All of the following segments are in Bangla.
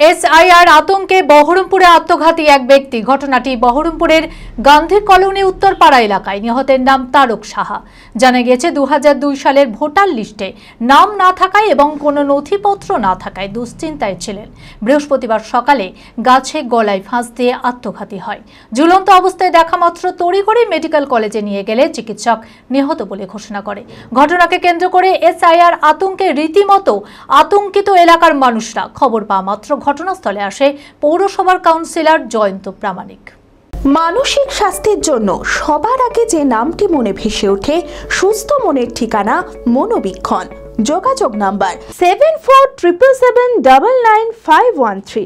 এসআইআর আতঙ্কে বহরমপুরে আত্মঘাতী এক ব্যক্তি। ঘটনাটি বহরমপুরের গান্ধী কলোনি উত্তরপাড়া এলাকায়। নিহতের নাম তারক সাহা। জানা গেছে 2002 সালের ভোটার লিস্টে নাম না থাকায় এবং কোনো নথিপত্র না থাকায় দুশ্চিন্তায় ছিলেন। বৃহস্পতিবার সকালে গাছে গলায় ফাঁস দিয়ে আত্মঘাতী হয়। ঝুলন্ত অবস্থায় দেখা মাত্র তড়িঘড়ি মেডিকেল কলেজে নিয়ে গেলে চিকিৎসক নিহত বলে ঘোষণা করে। ঘটনাকে কেন্দ্র করে এসআইআর আতঙ্কে রীতিমতো আতঙ্কিত এলাকার মানুষরা। খবর পাওয়া মাত্র ঘটনাস্থলে আসে পৌরসভার কাউন্সিলর জয়ন্ত প্রামাণিক। মানসিক স্বাস্থ্যের জন্য সবার আগে যে নামটি মনে ভেসে ওঠে, সুস্থ মনের ঠিকানা মনোবীক্ষণ। যোগাযোগ নাম্বার 7477799513।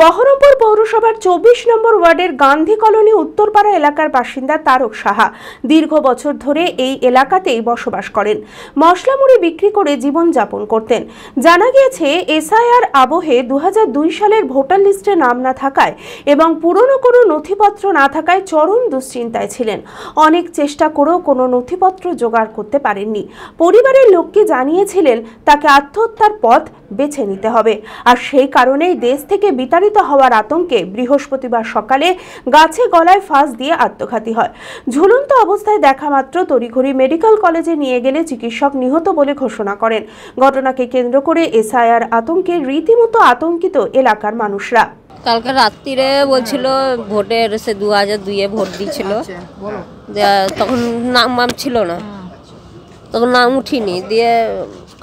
বহরমপুর পৌরসভার 24 নম্বর ওয়ার্ডের গান্ধী কলোনি উত্তরপাড়া এলাকার বাসিন্দা তারক সাহা দীর্ঘ বছর ধরে এই এলাকাতেই বসবাস করেন। মশলা মুড়ি বিক্রি করে জীবনযাপন করতেন। জানা গিয়েছে এসআইআর আবহে 2002 সালের ভোটার লিস্টে নাম না থাকায় এবং পুরনো কোনো নথিপত্র না থাকায় চরম দুশ্চিন্তায় ছিলেন। অনেক চেষ্টা করেও কোনো নথিপত্র জোগাড় করতে পারেননি। পরিবারের লোককে জানিয়েছিলেন তাকে আত্মহত্যার পথ বেছে নিতে হবে, আর সেই কারণেই দেশ থেকে বিতাড়িত হওয়ার আতঙ্কে বৃহস্পতিবার সকালে গাছে গলায় ফাঁস দিয়ে আত্মঘাতী হয়। ঝুলন্ত অবস্থায় দেখা মাত্র তড়িঘড়ি মেডিকেল কলেজে নিয়ে গেলে চিকিৎসক নিহত বলে ঘোষণা করেন। ঘটনাকে কেন্দ্র করে এসআইআর আতঙ্কে রীতিমতো আতঙ্কিত এলাকার মানুষরা। কালকে রাত্রিরে বলছিল ভোটের সে 2002-এ ভোট দিয়েছিল, তখন নাম ছিল না, তখন নাম উঠিনি। দিয়ে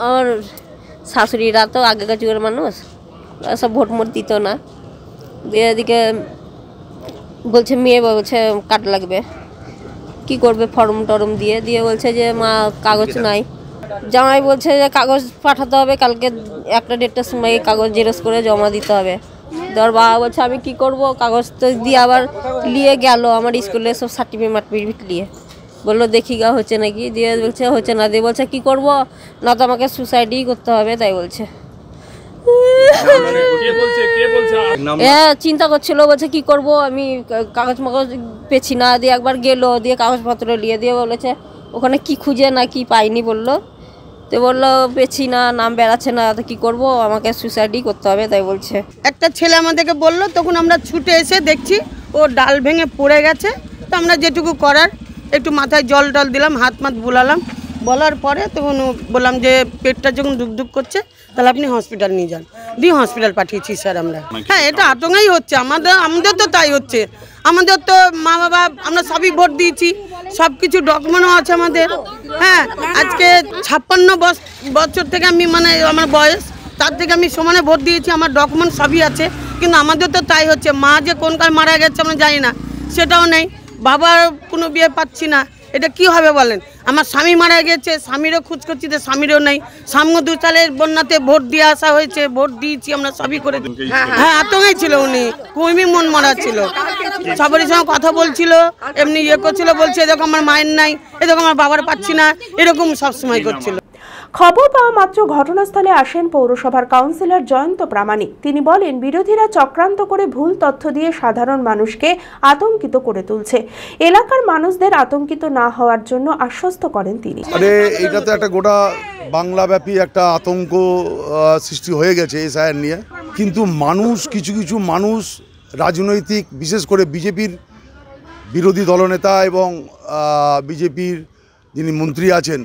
আমার শাশুড়িরা তো আগেকার যুগের মানুষ, সব ভোট মোট দিত না। দিয়ে এদিকে বলছে মেয়ে বলছে কার্ড লাগবে, কি করবে ফর্ম টর্ম দিয়ে দিয়ে বলছে যে মা কাগজ নাই। জামাই বলছে যে কাগজ পাঠাতে হবে, কালকে একটা ডেটটার সময় কাগজ জেরক্স করে জমা দিতে হবে। ধর বাবা বলছে আমি কি করব, কাগজ তো দিয়ে আবার নিয়ে গেল আমার স্কুলে সব সার্টিফিকেট নিয়ে, বললো দেখি গা হচ্ছে নাকি। দিয়ে বলছে হচ্ছে না। দিয়ে বলছে কি করব, না তো আমাকে সুসাইডই করতে হবে, তাই বলছে। চিন্তা করছিল, বলছে কি করব আমি কাগজ মাগজ পেছি না। দিয়ে একবার গেল, দিয়ে কাগজপত্র নিয়ে দিয়ে বলেছে ওখানে কি খুঁজে না কি পাইনি বললো। তো বললো পেছি না, নাম বেড়াচ্ছে না, তো কী করবো, আমাকে সুসাইডই করতে হবে, তাই বলছে। একটা ছেলে আমাদেরকে বললো, তখন আমরা ছুটে এসে দেখছি ও ডাল ভেঙে পড়ে গেছে। তো আমরা যেটুকু করার একটু মাথায় জল টল দিলাম, হাত বুলালাম। বলার পরে তখন বললাম যে পেটটা যখন ধুকধুক করছে তাহলে আপনি হসপিটাল নিয়ে যান। দিয়ে হসপিটাল পাঠিয়েছি স্যার আমরা। হ্যাঁ, এটা আতঙ্কেই হচ্ছে আমাদের তো তাই হচ্ছে। আমাদের তো মা বাবা আমরা সবই ভোট দিয়েছি, সব কিছু ডকুমেন্টও আছে আমাদের। হ্যাঁ, আজকে 56 বছর থেকে আমি আমার বয়স, তার থেকে আমি সমানে ভোট দিয়েছি, আমার ডকুমেন্ট সবই আছে। কিন্তু আমাদের তো তাই হচ্ছে। মা যে কোন কাল মারা গেছে আমরা জানি না, সেটাও নেই। বাবার কোনো বিয়ে পাচ্ছি না, এটা কি হবে বলেন। আমার স্বামী মারা গেছে, স্বামীরও খোঁজ করছি, তো স্বামীরও নেই। সামনে 2 সালের বন্যাতে ভোট দিয়ে আসা হয়েছে, ভোট দিয়েছি আমরা, সবই করেছি। হ্যাঁ, আতঙ্কেই ছিল উনি, খুবই মন মারা ছিল। সবারই সঙ্গে কথা বলছিল, এমনি করছিল, বলছে এরকম আমার মায়ের নাই, এরকম আমার বাবার পাচ্ছি না, এরকম সবসময় করছিল। খবর পাওয়া মাত্র ঘটনাস্থলে আসেন পৌরসভার কাউন্সিলর জয়ন্ত প্রামাণিক। তিনি বলেন বিরোধীরা চক্রান্ত করে ভুল তথ্য দিয়ে সাধারণ মানুষকে আতঙ্কিত করে তুলছে। এলাকার মানুষদের আতঙ্কিত না হওয়ার জন্য আশ্বস্ত করেন তিনি। এটা তো একটা গোটা বাংলাব্যাপী একটা আতঙ্ক সৃষ্টি হয়ে গেছে এসআইআর নিয়ে। কিন্তু কিছু মানুষ রাজনৈতিক, বিশেষ করে বিজেপির বিরোধী দলনেতা এবং বিজেপির যিনি মন্ত্রী আছেন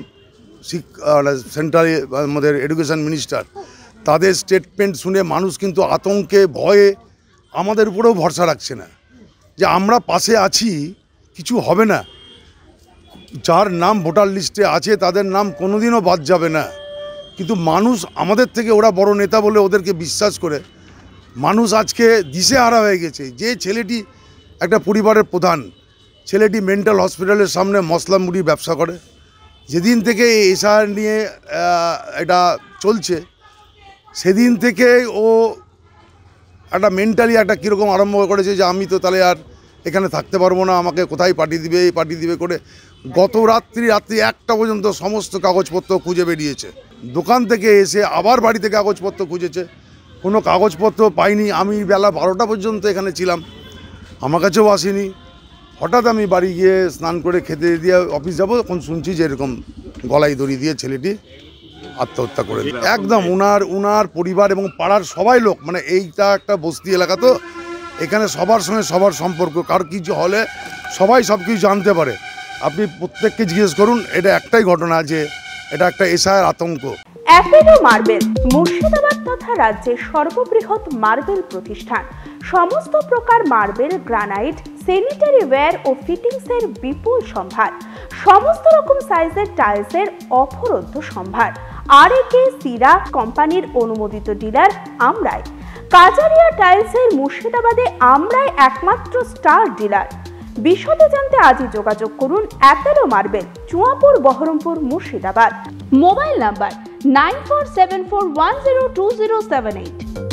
সেন্ট্রালে আমাদের এডুকেশন মিনিস্টার, তাদের স্টেটমেন্ট শুনে মানুষ কিন্তু আতঙ্কে ভয়ে আমাদের উপরেও ভরসা রাখছে না যে আমরা পাশে আছি, কিছু হবে না। যার নাম ভোটার লিস্টে আছে তাদের নাম কোনোদিনও বাদ যাবে না। কিন্তু মানুষ আমাদের থেকে, ওরা বড় নেতা বলে ওদেরকে বিশ্বাস করে মানুষ আজকে দিশেহারা হয়ে গেছে। যে ছেলেটি একটা পরিবারের প্রধান, ছেলেটি মেন্টাল হসপিটালের সামনে মশলা মুড়ি ব্যবসা করে, যেদিন থেকে এসআইআর নিয়ে এটা চলছে সেদিন থেকে ও একটা মেন্টালি একটা কীরকম আরম্ভ করেছে যে আমি তো তাহলে আর এখানে থাকতে পারবো না, আমাকে কোথায় পাঠিয়ে দিবে করে গত রাত্রি 1টা পর্যন্ত সমস্ত কাগজপত্র খুঁজে বেরিয়েছে। দোকান থেকে এসে আবার বাড়িতে কাগজপত্র খুঁজেছে, কোনো কাগজপত্র পাইনি। আমি বেলা 12টা পর্যন্ত এখানে ছিলাম, আমার কাছেও আসেনি। হঠাৎ আমি বাড়ি গিয়ে স্নান করে খেতে দিয়ে অফিস যাবো, তখন শুনছি যে এরকম গলায় দড়ি দিয়ে ছেলেটি আত্মহত্যা করে। একদম উনার পরিবার এবং পাড়ার সবাই লোক, মানে এইটা একটা বস্তি এলাকা, তো এখানে সবার সঙ্গে সবার সম্পর্ক, কারো কিছু হলে সবাই সব কিছু জানতে পারে। আপনি প্রত্যেককে জিজ্ঞেস করুন, এটা একটাই ঘটনা যে এটা একটা এসআইয়ের আতঙ্ক। অ্যাপেলো মার্বেল মুর্শিদাবাদ তথা রাজ্যের সর্ববৃহৎ মার্বেল প্রতিষ্ঠান। সমস্ত প্রকার মার্বেল, গ্রানাইট, স্যানিটারি ওয়্যার ও ফিটিংসের বিপুল সম্ভার, সমস্ত রকম সাইজের টাইলসের অফুরন্ত সম্ভার। আর.এ.কে সিরা কোম্পানির অনুমোদিত ডিলার আমরাই। কাজারিয়া টাইলসের মুর্শিদাবাদে আমরাই একমাত্র স্টার ডিলার। বিশদে জানতে আজই যোগাযোগ করুন Apollo marble, Chuapur, Baharampur, Murshidabad. Mobile number 9474102078।